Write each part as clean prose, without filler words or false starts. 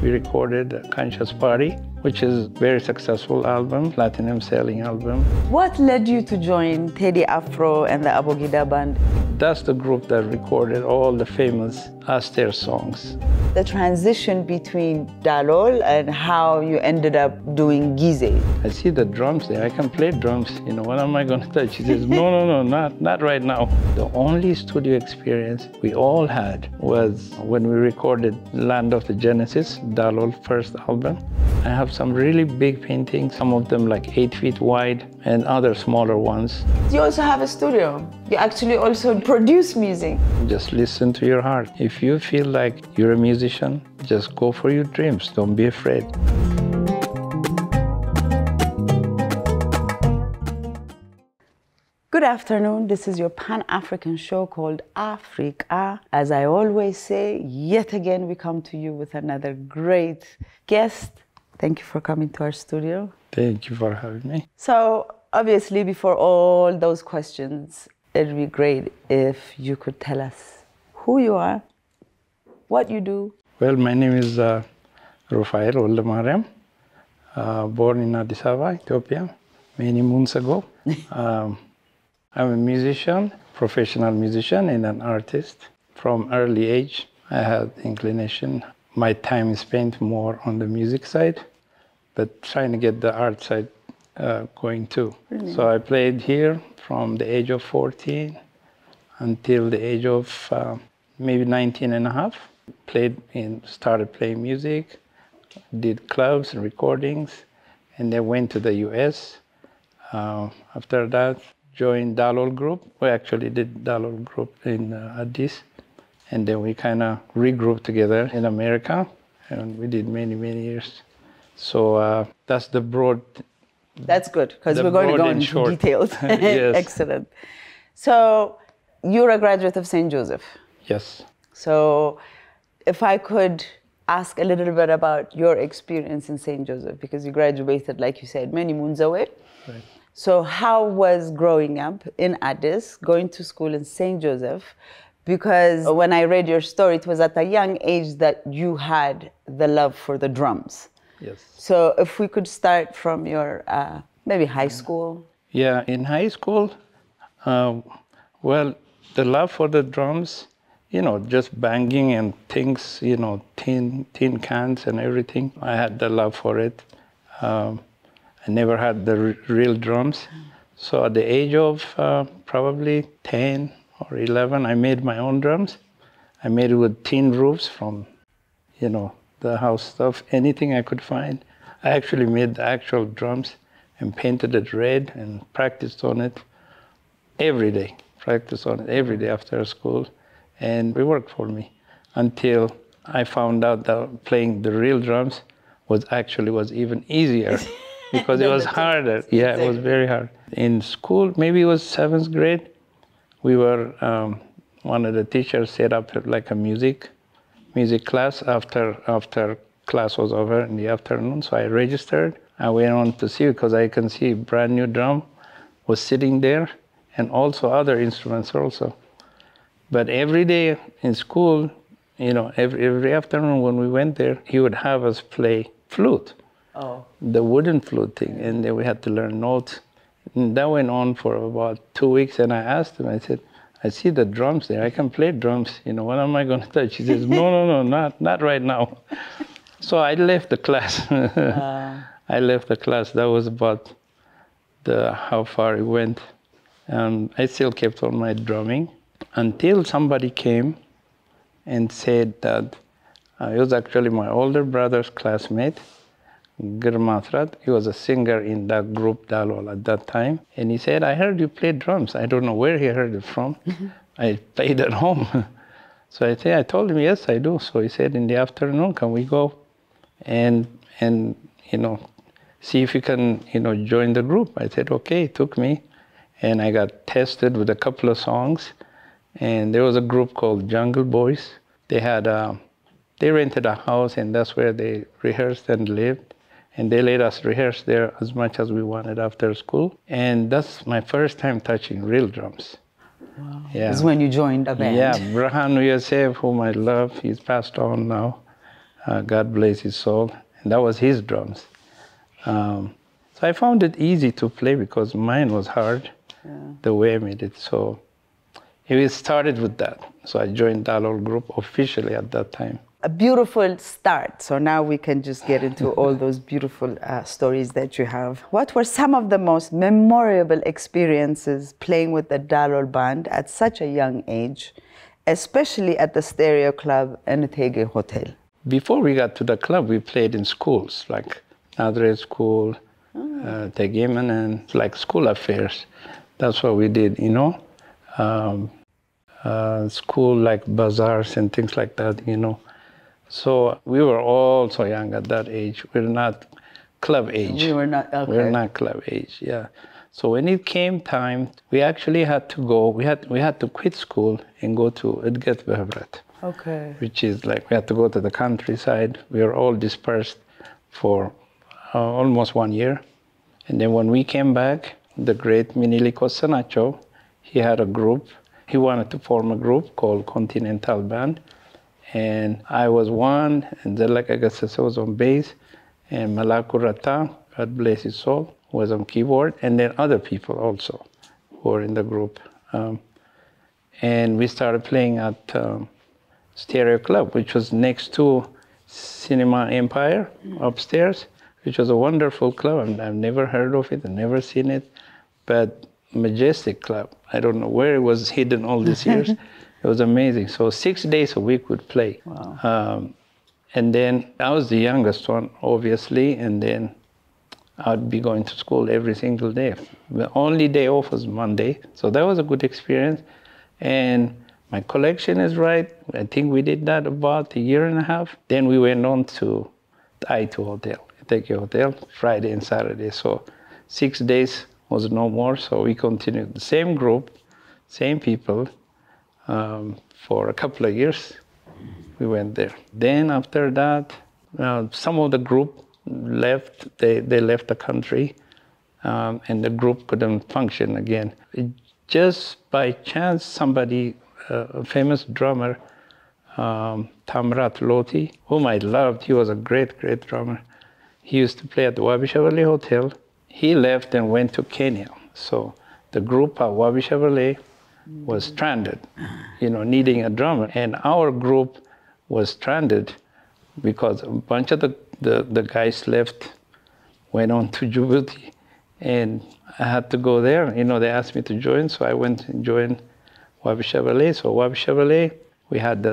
we recorded Conscious Party, which is a very successful album, platinum selling album. What led you to join Teddy Afro and the ABOGIDA Band? That's the group that recorded all the famous Aster songs. The transition between Dalol and how you ended up doing Gize. I see the drums there. I can play drums. You know, what am I going to touch? He says, no, not right now. The only studio experience we all had was when we recorded Land of the Genesis, Dalol's first album. I have some really big paintings, some of them like 8 feet wide and other smaller ones. You also have a studio. You actually also produce music. Just listen to your heart. If you feel like you're a musician, just go for your dreams. Don't be afraid. Good afternoon. This is your Pan-African show called Afreeqa. As I always say, yet again, we come to you with another great guest. Thank you for coming to our studio. Thank you for having me. So, obviously, before all those questions, it'd be great if you could tell us who you are, what you do. Well, my name is Ruphael Woldemariam, born in Addis Ababa, Ethiopia, many moons ago. I'm a musician, professional musician, and an artist. From early age, I had inclination. My time is spent more on the music side, but trying to get the art side going too. Really? So I played here from the age of 14 until the age of maybe 19 and a half. Started playing music, did clubs and recordings, and then went to the US. After that, joined Dalol group. We actually did Dalol group in Addis, and then we kind of regrouped together in America, and we did many years. So that's the broad. That's good, because we're going to go into details. Yes. Excellent. So you're a graduate of St. Joseph. Yes. So if I could ask a little bit about your experience in St. Joseph, because you graduated, like you said, many moons away. Right. So how was growing up in Addis, going to school in St. Joseph? Because when I read your story, it was at a young age that you had the love for the drums. Yes. So if we could start from your maybe high school. Yeah, in high school, well, the love for the drums, you know, just banging and things, you know, tin cans and everything. I had the love for it. I never had the real drums. So at the age of probably 10 or 11, I made my own drums. I made it with tin roofs from, you know, the house stuff, anything I could find. I actually made the actual drums and painted it red and practiced on it every day. Practiced on it every day after school. And it worked for me until I found out that playing the real drums was even easier because it was harder. Yeah, it was very hard. In school, maybe it was 7th grade, we were, one of the teachers set up like a music class after class was over in the afternoon. So I registered. I went on to see because I can see a brand new drum was sitting there and also other instruments also. But every day in school, you know, every afternoon when we went there, he would have us play flute, the wooden flute thing, and then we had to learn notes. And that went on for about 2 weeks, and I asked him, I said, I see the drums there, I can play drums, you know, what am I going to touch? He says, no, not right now. So I left the class. I left the class. That was about how far it went. I still kept on my drumming. Until somebody came and said that it was actually my older brother's classmate, Girmatrat. He was a singer in that group, Dalol, at that time. And he said, I heard you play drums. I don't know where he heard it from. I played at home. So I told him, yes, I do. So he said, in the afternoon, can we go and you know, see if you can, you know, join the group? I said, okay. He took me, and I got tested with a couple of songs. And there was a group called Jungle Boys. They rented a house, and that's where they rehearsed and lived. And they let us rehearse there as much as we wanted after school. And that's my first time touching real drums. Wow. Yeah. This is when you joined a band. Yeah, Brahan Yosef, whom I love, he's passed on now. God bless his soul. And that was his drums. So I found it easy to play because mine was hard, the way I made it. So it started with that. So I joined that old group officially at that time. A beautiful start. So now we can just get into all those beautiful stories that you have. What were some of the most memorable experiences playing with the Dalol band at such a young age, especially at the Stereo Club and Tege Hotel? Before we got to the club, we played in schools, like Nadre School, Tegemen, and like school affairs. That's what we did, you know. School like bazaars and things like that, you know. So we were all so young at that age. We're not club age. We were not, okay. We're not club age, yeah. So when it came time, we actually had to go, we had to quit school and go to Edget Behebret. Okay. Which is like, we had to go to the countryside. We were all dispersed for almost 1 year. And then when we came back, the great Miniliko Sanacho, he had a group. He wanted to form a group called Continental Band. And I was one, and Zelak Agassasa was on bass, and Malaku Rata, God bless his soul, was on keyboard, and then other people also who were in the group. And we started playing at Stereo Club, which was next to Cinema Empire upstairs, which was a wonderful club. I've never heard of it, I've never seen it, but majestic club. I don't know where it was hidden all these years. It was amazing. So 6 days a week we'd play. Wow. And then I was the youngest one, obviously, and then I'd be going to school every single day. The only day off was Monday, so that was a good experience. And my collection is right. I think we did that about 1.5 years. Then we went on to the I2 Hotel, Ethiopia Hotel, Friday and Saturday. So 6 days was no more, so we continued. The same group, same people, for a couple of years. We went there. Then after that, some of the group left. They left the country, and the group couldn't function again. Just by chance, somebody, a famous drummer, Tamrat Loti, whom I loved, he was a great, great drummer. He used to play at the Wabi Chevrolet Hotel. He left and went to Kenya. So the group at Wabi Chevrolet was stranded, you know, needing a drummer. And our group was stranded because a bunch of the guys left, went on to Djibouti, and I had to go there. You know, they asked me to join, so I went and joined Wabi Chevrolet. So Wabi Chevrolet, we had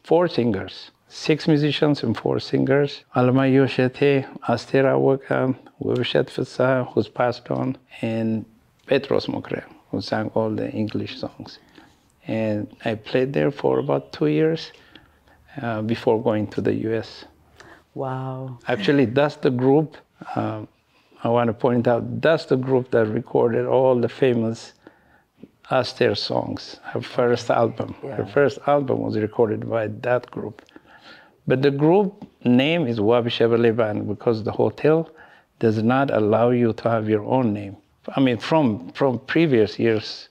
4 singers, 6 musicians and 4 singers. Alma Yoshete, Astera Wakam, Webshet Fasa, who's passed on, and Petros Mokre, who sang all the English songs. And I played there for about 2 years before going to the US. Wow. Actually, that's the group, I want to point out, that's the group that recorded all the famous Aster songs, her first album. Yeah. Her first album was recorded by that group. But the group name is Wabi Chevrolet Band because the hotel does not allow you to have your own name. I mean, from previous years,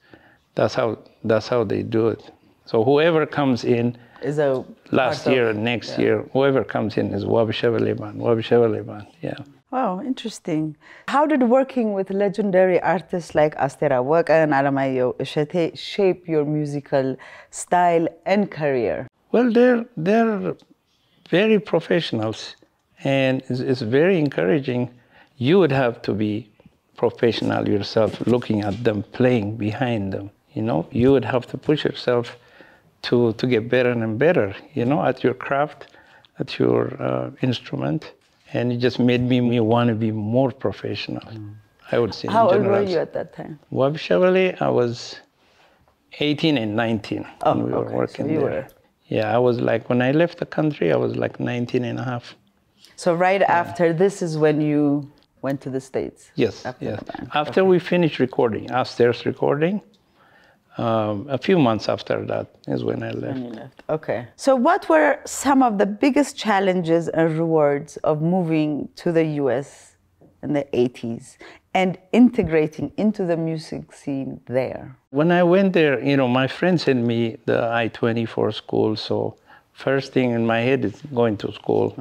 that's how they do it. So whoever comes in Is a last year, next year, whoever comes in is Wabi Chevrolet Band, Wabi Chevrolet Band, yeah. Wow, interesting. How did working with legendary artists like Astera Waka and Alamayo Ishete shape your musical style and career? Well, they're very professionals, and it's very encouraging. You would have to be professional yourself, looking at them, playing behind them, you know? You would have to push yourself to get better and better, you know, at your craft, at your instrument. And it just made me want to be more professional, I would say. How old were you at that time? Wabi Chevrolet, I was 18 and 19 when we were working there. Yeah, I was like, when I left the country, I was like 19 and a half. So right after, this is when you went to the States? Yes, after we finished recording, upstairs recording, a few months after that is when I left. When you left, okay. So what were some of the biggest challenges and rewards of moving to the US in the 80s and integrating into the music scene there? When I went there, you know, my friend sent me the I-20 for school, so first thing in my head is going to school.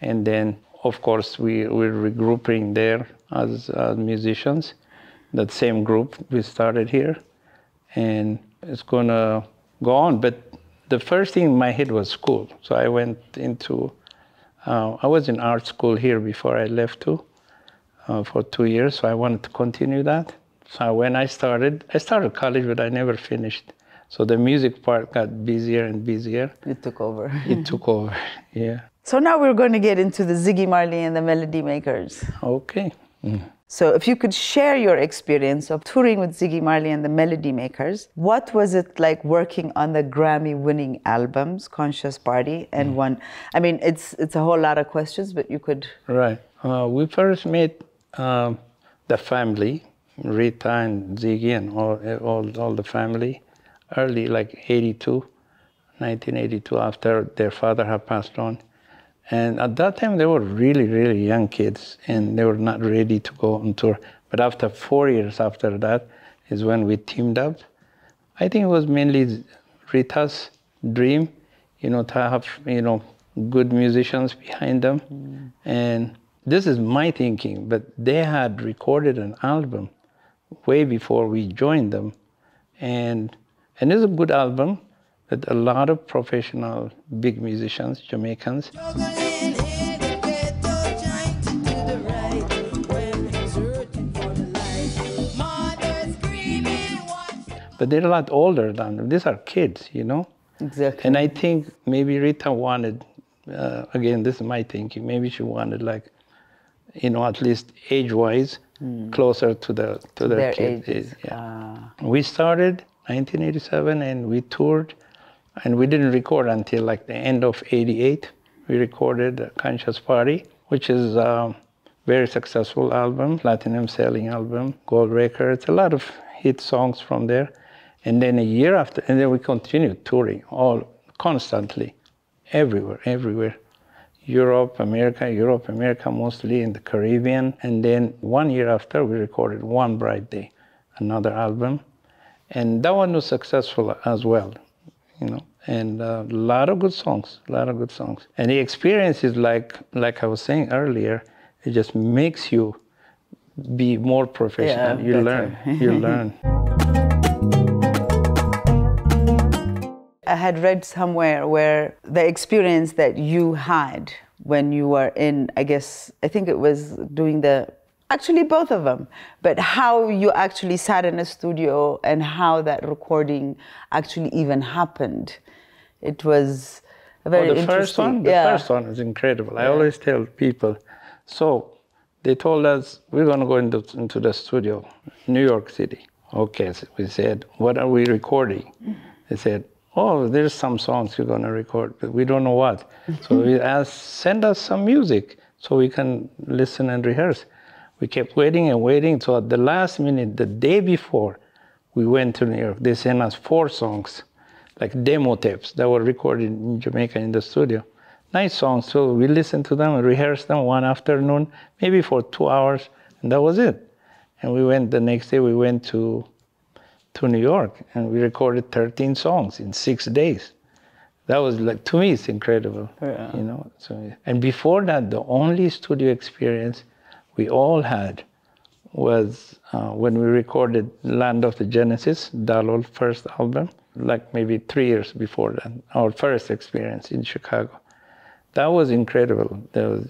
And then, of course, we're regrouping there as musicians. That same group we started here. And it's going to go on. But the first thing in my head was school. So I went into, I was in art school here before I left too, for 2 years. So I wanted to continue that. So when I started college, but I never finished. So the music part got busier and busier. It took over. It took over, yeah. So now we're going to get into the Ziggy Marley and the Melody Makers. Okay. So if you could share your experience of touring with Ziggy Marley and the Melody Makers, what was it like working on the Grammy-winning albums, Conscious Party and One? I mean, it's a whole lot of questions, but you could... Right. We first met the family, Rita and Ziggy and all the family, early, like 1982, after their father had passed on. And at that time, they were really, really young kids, and they were not ready to go on tour. But after 4 years after that is when we teamed up. I think it was mainly Rita's dream, to have, good musicians behind them. And this is my thinking, but they had recorded an album way before we joined them. And it's a good album. With a lot of professional big musicians, Jamaicans. But they're a lot older than them. These are kids, Exactly. And I think maybe Rita wanted, again, this is my thinking, maybe she wanted at least age-wise, closer to their kids. Ages. Yeah. We started 1987 and we toured. And we didn't record until like the end of '88. We recorded Conscious Party, which is a very successful album, platinum selling album, gold records, a lot of hit songs from there. And then a year after, and then we continued touring constantly, everywhere. Europe, America mostly, in the Caribbean. And then 1 year after, we recorded One Bright Day, another album. And that one was successful as well. And a lot of good songs. And the experience is like I was saying earlier, it just makes you be more professional. Yeah, you learn. I had read somewhere where the experience that you had when you were in, I think it was doing actually both of them, but how you actually sat in a studio and how that recording actually even happened. It was a very interesting. The first one is incredible. I always tell people, so they told us, we're going to go into the studio, New York City. Okay, so we said, what are we recording? They said, oh, there's some songs you're going to record, but we don't know what. So we asked, send us some music so we can listen and rehearse. We kept waiting and waiting. So at the last minute, the day before we went to New York, they sent us 4 songs, like demo tapes that were recorded in Jamaica in the studio. Nice songs. So we listened to them and rehearsed them one afternoon, maybe for 2 hours, and that was it. And the next day we went to New York and we recorded 13 songs in 6 days. That was to me, it's incredible, So, and before that, the only studio experience we all had was when we recorded Land of the Genesis, Dalol first album, like maybe 3 years before that, our first experience in Chicago. That was incredible.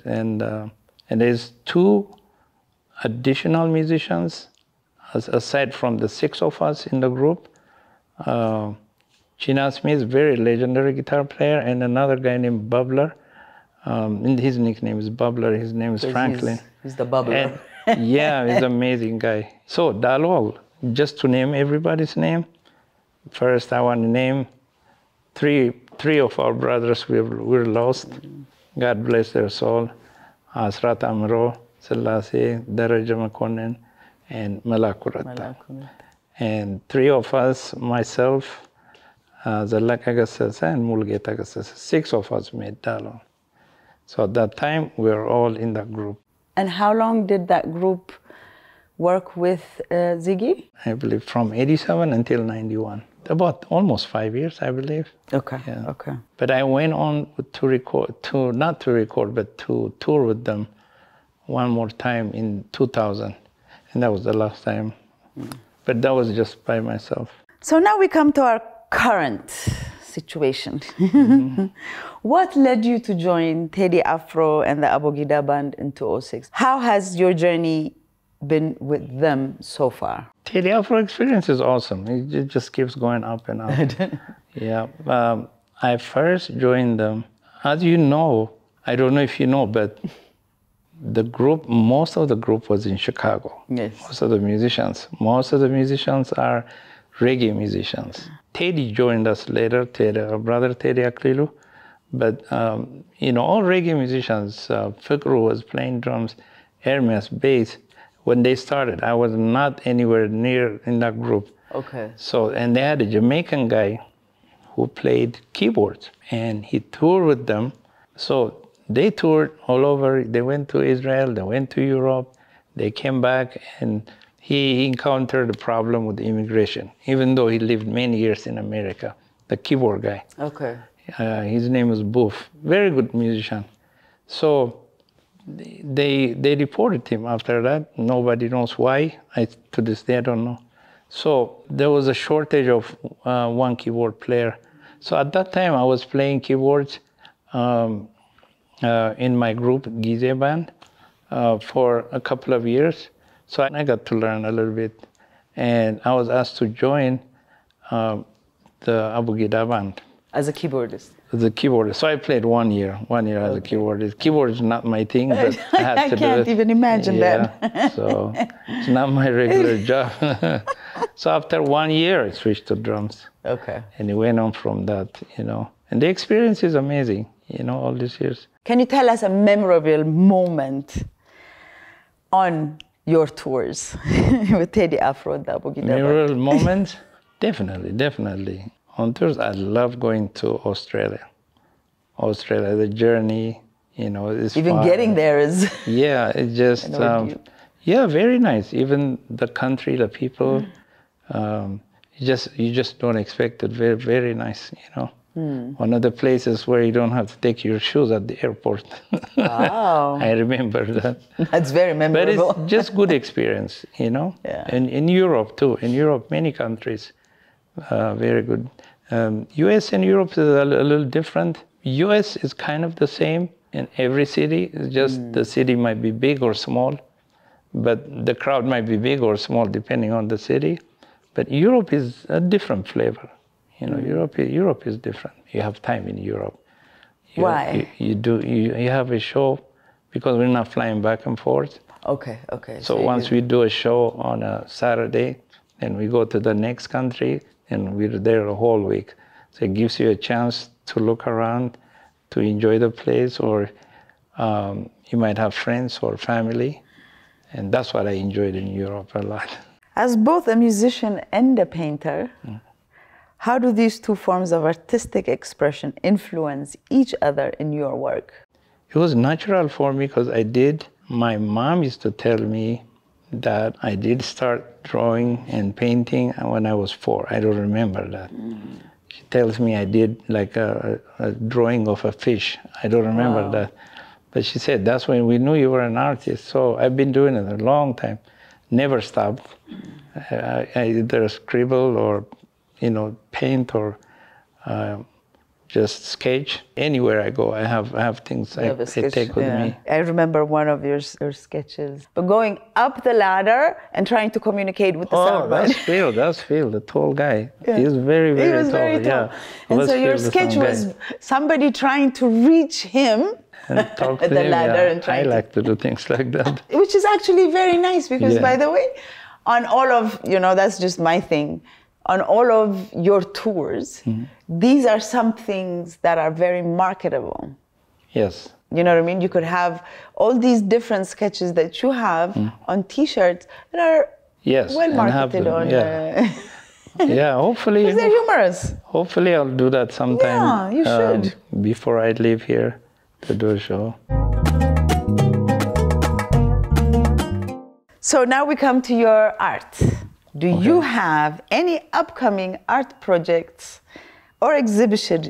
And there's 2 additional musicians, aside from the 6 of us in the group. China Smith, very legendary guitar player, and another guy named Bubbler. And his nickname is Bubbler, his name is Franklin. He's the bubbler. And, yeah, he's an amazing guy. So Dalol, just to name everybody's name, first I want to name three of our brothers we're lost. God bless their soul. Asrat Amro, Selassie, Daraja Makonnen, and Malakurata. And 3 of us, myself, Zalak Agassasa and Mulget Agassasa, 6 of us made Dalol. So at that time, we were all in that group. And how long did that group work with Ziggy? I believe from 87 until 91. About almost 5 years, I believe. Okay. Yeah. Okay. But I went on to record, not to record, but to tour with them one more time in 2000. And that was the last time. But that was just by myself. So now we come to our current situation. What led you to join Teddy Afro and the ABOGIDA Band in 2006? How has your journey been with them so far? Teddy Afro experience is awesome. It just keeps going up and up. Yeah. I first joined them. As you know, I don't know if you know, but the group, most of the group was in Chicago. Yes. Most of the musicians are reggae musicians. Teddy joined us later, our brother Teddy Aklilu. But, you know, all reggae musicians, Fikru was playing drums, Hermes, bass. When they started, I was not anywhere near in that group. Okay. So, and they had a Jamaican guy who played keyboards, and he toured with them. So they toured all over. They went to Israel, they went to Europe, they came back, and he encountered a problem with immigration, even though he lived many years in America, the keyboard guy. Okay. His name was Boof, very good musician. So they deported him after that. Nobody knows why. To this day, I don't know. So there was a shortage of one keyboard player. So at that time, I was playing keyboards in my group, Gizeh Band, for a couple of years. So I got to learn a little bit. And I was asked to join the ABOGIDA Band. As a keyboardist? As a keyboardist. So I played 1 year as a keyboardist. Keyboard is not my thing, but I had to do it. I can't even imagine that. So it's not my regular job. So after 1 year, I switched to drums. Okay. And it went on from that, you know. And the experience is amazing, you know, all these years. Can you tell us a memorable moment on your tours with Teddy Afro and the ABOGIDA Band? Memorable moments? Definitely. On tours, I love going to Australia. Australia, the journey, you know, is even fun. Getting there is... Yeah, it's just, yeah, very nice. Even the country, the people, you just don't expect it. Very, very nice, you know. One of the places where you don't have to take your shoes at the airport. Wow. I remember that. That's very memorable. But it's just good experience, you know. Yeah. And in Europe too. In Europe, many countries, very good. US and Europe is a little different. US is kind of the same in every city. It's just the city might be big or small, but the crowd might be big or small depending on the city. But Europe is a different flavor. You know, Europe is different. You have time in Europe. Why? You have a show because we're not flying back and forth. Okay. So once we do a show on a Saturday, then we go to the next country, and we're there a whole week. So it gives you a chance to look around, to enjoy the place, or you might have friends or family. And that's what I enjoyed in Europe a lot. As both a musician and a painter, how do these two forms of artistic expression influence each other in your work? It was natural for me because my mom used to tell me that I did start drawing and painting when I was 4. I don't remember that. She tells me I did like a drawing of a fish. I don't remember that. But she said, that's when we knew you were an artist. So I've been doing it a long time. Never stopped. I either scribble or, you know, paint or just sketch. Anywhere I go, I have things I take with me. I remember one of your sketches. But going up the ladder and trying to communicate with the soundboard. That's Phil, the tall guy. Yeah. He was very, very tall. He was very tall. Yeah. And so your sketch was somebody trying to reach him and talk at to the him. ladder. Yeah. And trying I like to do things like that. Which is actually very nice because, by the way, on all of, you know, that's just my thing. On all of your tours, these are some things that are very marketable. Yes. You know what I mean? You could have all these different sketches that you have on T-shirts that are well marketed on. Yeah, hopefully. Because they're humorous. Hopefully I'll do that sometime. Yeah, you should. Before I leave here to do a show. So now we come to your art. Do you have any upcoming art projects or exhibition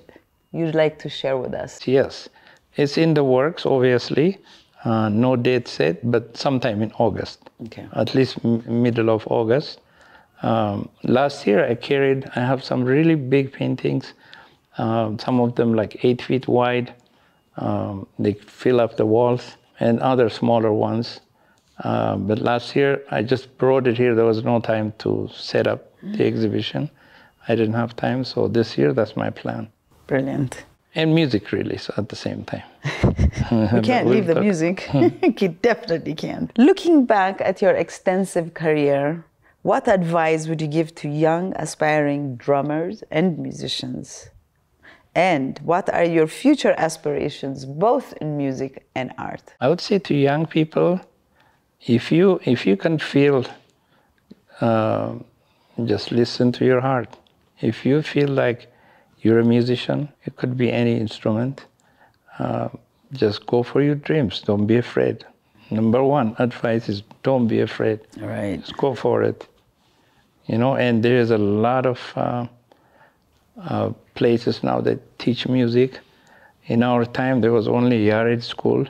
you'd like to share with us? Yes, it's in the works, obviously. No date set, but sometime in August. Okay. At least middle of August. Last year I have some really big paintings, some of them like 8 feet wide. They fill up the walls, and other smaller ones. But last year I just brought it here. There was no time to set up the exhibition. I didn't have time, so this year that's my plan. Brilliant. And music release at the same time. We can't leave the music. You definitely can't. Looking back at your extensive career, what advice would you give to young aspiring drummers and musicians? And what are your future aspirations, both in music and art? I would say to young people, if you can feel, just listen to your heart. If you feel like you're a musician, it could be any instrument, just go for your dreams. Don't be afraid. Number one advice is don't be afraid. All right. Just go for it. You know, and there's a lot of places now that teach music. In our time, there was only Yared school.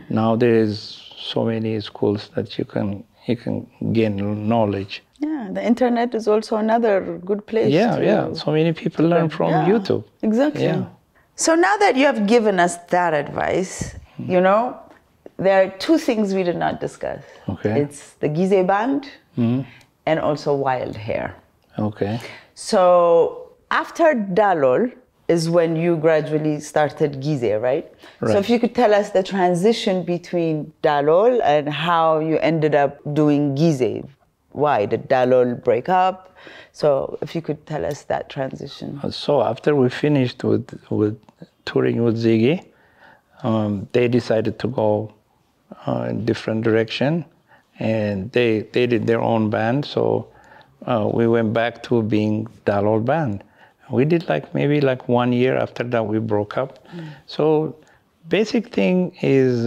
Now there is so many schools that you can gain knowledge. Yeah, the internet is also another good place. Yeah. So many people learn from YouTube. Exactly. Yeah. So now that you have given us that advice, you know, there are two things we did not discuss. Okay. It's the Gize band and also Wild Hair. Okay. So after Dalol is when you gradually started Gize, right? So if you could tell us the transition between Dalol and how you ended up doing Gize. Why did Dalol break up? So if you could tell us that transition. So after we finished with touring with Ziggy, they decided to go in different direction, and they did their own band. So we went back to being Dalol band. We did maybe 1 year after that we broke up. So basic thing is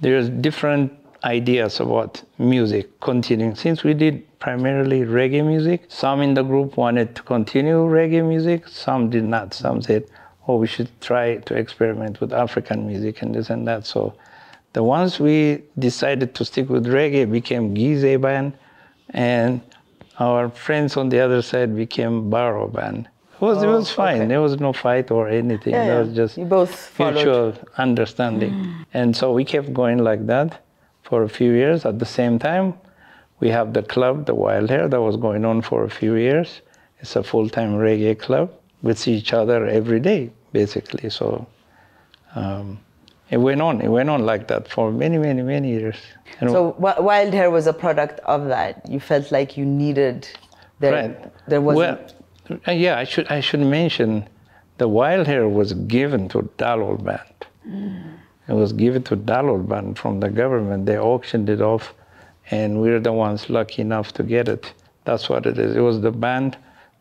there's different ideas about music continuing. Since we did primarily reggae music, some in the group wanted to continue reggae music, some did not. Some said, oh, we should try to experiment with African music and this and that. So the ones we decided to stick with reggae became Gize band, and our friends on the other side became Baro band. It was fine. Okay. There was no fight or anything. There was just you both mutual understanding. And so we kept going like that for a few years. At the same time, we have the club, the Wild Hair, that was going on for a few years. It's a full-time reggae club. We see each other every day, basically. So it went on like that for many, many, many years. And so Wild Hair was a product of that. You felt like you needed there wasn't. Well, yeah, I should mention the Wild Hair was given to Dalol band. It was given to Dalol band from the government. They auctioned it off, and we were the ones lucky enough to get it. That's what it is. It was the band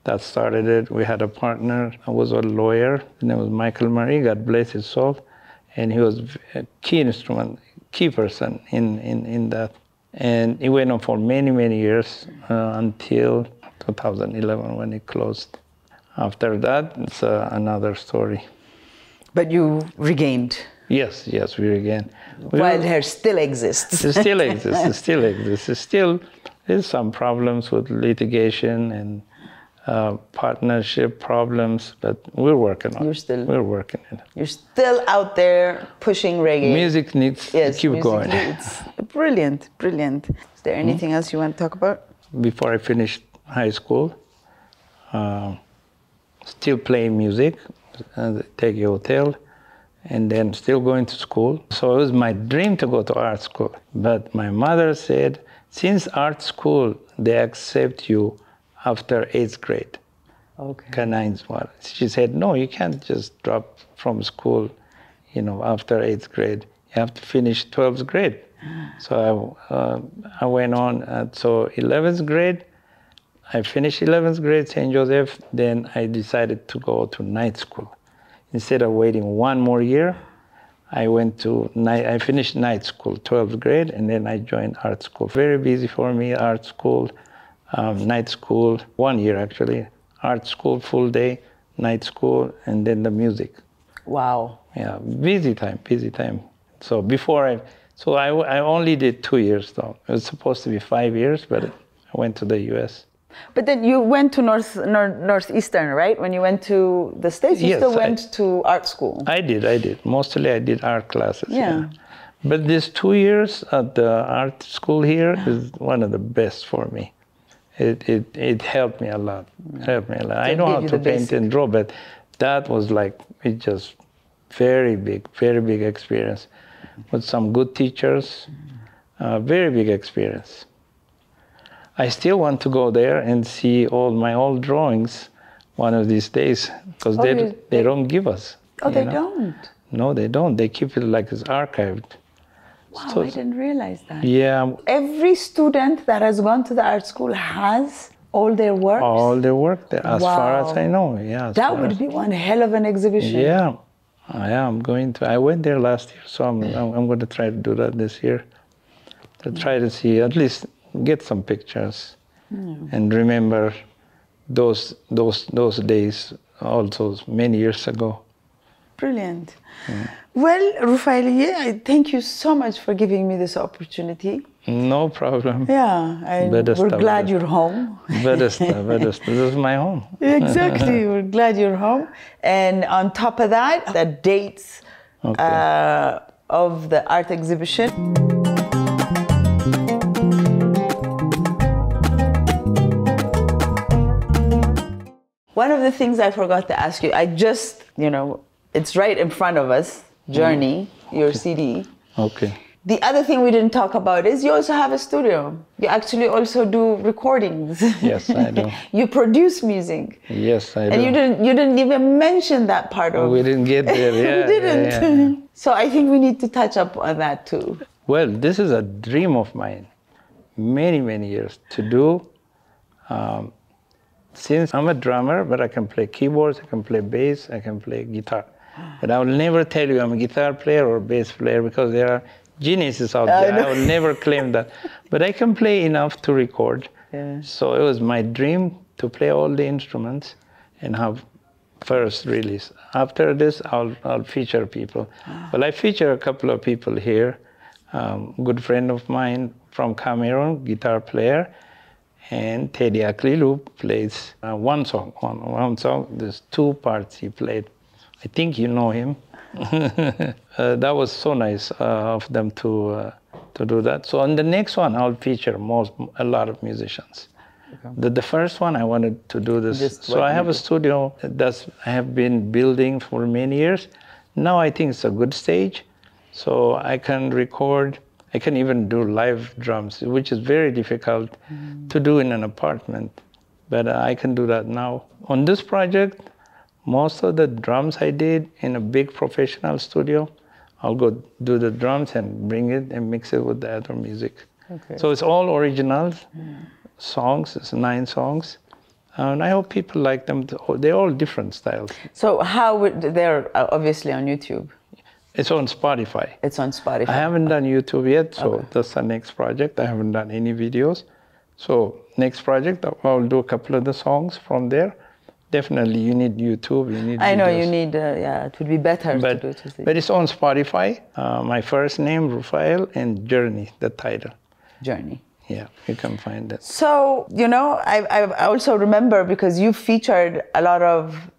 that started it. We had a partner who was a lawyer. His name was Michael Murray, God bless his soul. And he was a key person in that. And it went on for many, many years until 2011 when it closed. After that, it's another story. But you regained. Yes, we regained. Wild Hair still exists. It still exists. There's some problems with litigation and partnership problems, but we're working on it. We're working on it. You're still out there pushing reggae. Music needs to keep going. Brilliant, brilliant. Is there anything else you want to talk about? Before I finished high school, still playing music at the Teddy Hotel, and then still going to school. So it was my dream to go to art school. But my mother said, since art school, they accept you after 8th grade. Okay. She said, no, you can't just drop from school, after 8th grade. You have to finish 12th grade. So I went on. So 11th grade, I finished 11th grade, St. Joseph. Then I decided to go to night school. Instead of waiting 1 more year, I finished night school, 12th grade, and then I joined art school. Very busy for me, art school. night school, 1 year actually, art school, full day, night school, and then the music. Wow. Yeah, busy time, busy time. So I only did 2 years though. It was supposed to be 5 years, but I went to the US. But then you went to Northeastern, right? When you went to the States, you still went to art school. I did. Mostly I did art classes. Yeah. But these 2 years at the art school here is one of the best for me. It helped me a lot. I know how to paint and draw, but that was like, it just very big experience. With some good teachers, very big experience. I still want to go there and see all my old drawings one of these days, because they don't give us. Oh, they don't? No, they don't. They keep it like it's archived. Wow, so, I didn't realize that. Yeah. Every student that has gone to the art school has all their works? All their work there, as far as I know, yeah. That would be one hell of an exhibition. Yeah. I'm going to. I went there last year, so I'm going to try to do that this year. To try to see, at least get some pictures and remember those days also many years ago. Brilliant. Yeah. Well, Ruphael, thank you so much for giving me this opportunity. No problem. Yeah, and we're glad you're home. This is my home. Exactly, we're glad you're home. And on top of that, the dates of the art exhibition. One of the things I forgot to ask you, I just, it's right in front of us, Journey, your CD. Okay. The other thing we didn't talk about is you also have a studio. You actually also do recordings. Yes, I do. You produce music. Yes, I do. And you didn't even mention that part of it. We didn't get there, yeah. We didn't. Yeah. So I think we need to touch up on that too. Well, this is a dream of mine, many years to do. Since I'm a drummer, but I can play keyboards, I can play bass, I can play guitar. But I will never tell you I'm a guitar player or bass player, because there are geniuses out there. I will never claim that. But I can play enough to record. Yeah. So it was my dream to play all the instruments and have first release. After this, I'll feature people. Well, I feature a couple of people here. Good friend of mine from Cameroon, guitar player, and Teddy Afro plays one song. There's 2 parts he played. I think you know him. That was so nice of them to do that. So on the next one, I'll feature a lot of musicians. Okay. The first one, I wanted to do this. So I have a studio that I have been building for many years. Now I think it's a good stage. So I can record. I can even do live drums, which is very difficult to do in an apartment. But I can do that now. On this project, most of the drums I did in a big professional studio. I'll go do the drums and bring it and mix it with the other music. Okay. So it's all originals songs. It's 9 songs. And I hope people like them. They're all different styles. So they're obviously on YouTube? It's on Spotify. It's on Spotify. I haven't done YouTube yet, so that's the next project. I haven't done any videos. So next project, I'll do a couple of the songs from there. Definitely, you need YouTube, you need I know, videos. you need, it would be better to do it. But it's on Spotify. My first name, Ruphael, and Journey, the title. Journey. Yeah, you can find that. So, I also remember, because you featured a lot of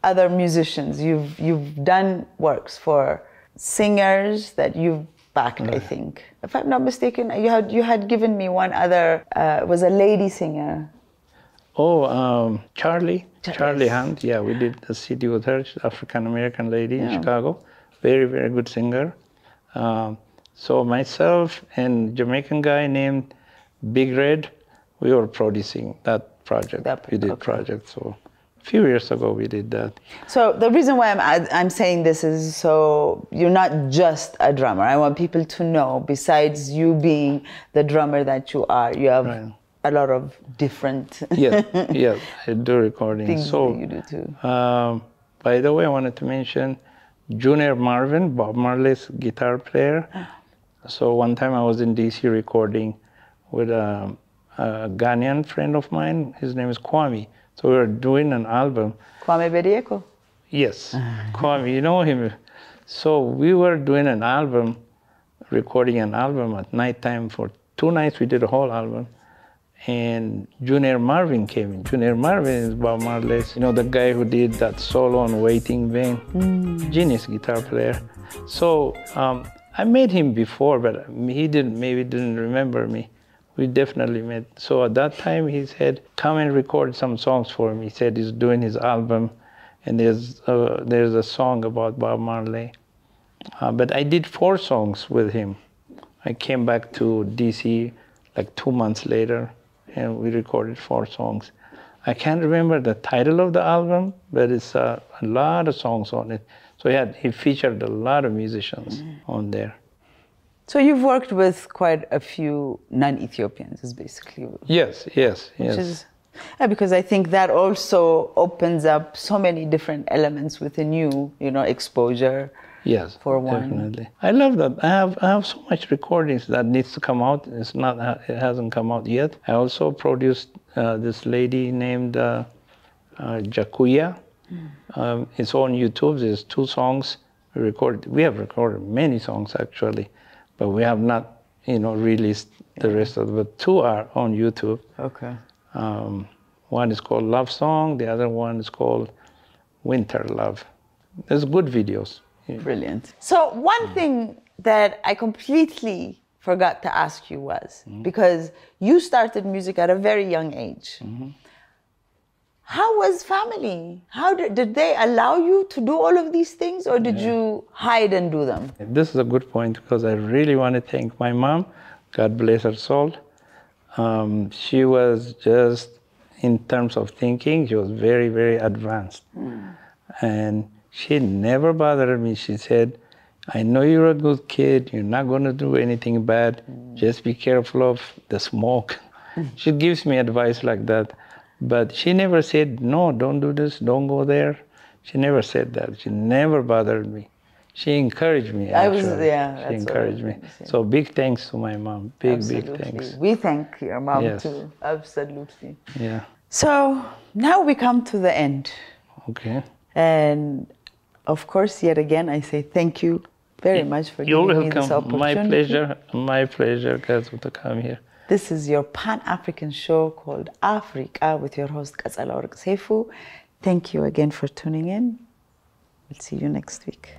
other musicians. You've done works for singers that you've backed, I think. If I'm not mistaken, you had given me one other, was a lady singer. Oh, Charlie Hunt. Yeah, we did a CD with her, African-American lady in Chicago. Very good singer. So myself and Jamaican guy named Big Red, we were producing that project. We did project. So a few years ago we did that. So the reason why I'm saying this is, so you're not just a drummer. I want people to know, besides you being the drummer that you are, you have a lot of different yeah, I do recording. Things that you do too. By the way, I wanted to mention Junior Marvin, Bob Marley's guitar player. So one time I was in DC recording with a a Ghanaian friend of mine. His name is Kwame. So we were doing an album. Kwame Bedieko? Yes, Kwame, you know him. So we were doing an album, recording an album at nighttime. For 2 nights we did a whole album. And Junior Marvin came in. Junior Marvin is Bob Marley's, you know, the guy who did that solo on Waiting Vein. Genius guitar player. So I met him before, but he maybe didn't remember me. We definitely met. So at that time he said, come and record some songs for me. He said he's doing his album, and there's a song about Bob Marley. But I did 4 songs with him. I came back to DC like 2 months later, and we recorded 4 songs. I can't remember the title of the album, but it's a lot of songs on it. So he featured a lot of musicians on there. So you've worked with quite a few non-Ethiopians, is basically. Yes. Because I think that also opens up so many different elements within you, you know, exposure. Yes, for one. Definitely. I love that. I have so much recordings that needs to come out. It hasn't come out yet. I also produced this lady named Jakuya. It's on YouTube. There's 2 songs we recorded. We have recorded many songs actually, but we have not, you know, released the rest of them. But 2 are on YouTube. Okay. One is called Love Song. The other one is called Winter Love. There's good videos. Yeah. Brilliant. So one thing that I completely forgot to ask you was, because you started music at a very young age, how was family? How did they allow you to do all of these things, or did you hide and do them? This is a good point, because I really want to thank my mom. God bless her soul. She was just, in terms of thinking, she was very, very advanced. And she never bothered me. She said, I know you're a good kid. You're not going to do anything bad. Just be careful of the smoke. She gives me advice like that. But she never said, no, don't do this, don't go there. She never said that. She never bothered me. She encouraged me, actually. She encouraged me. So big thanks to my mom. Big thanks. We thank your mom too. Absolutely. Yeah. So now we come to the end. Okay. And of course, yet again, I say thank you very much for giving me this opportunity. My pleasure, guys, to come here. This is your Pan-African show called Afreeqa with your host, Qatsalaworq Seifu. Thank you again for tuning in. We'll see you next week.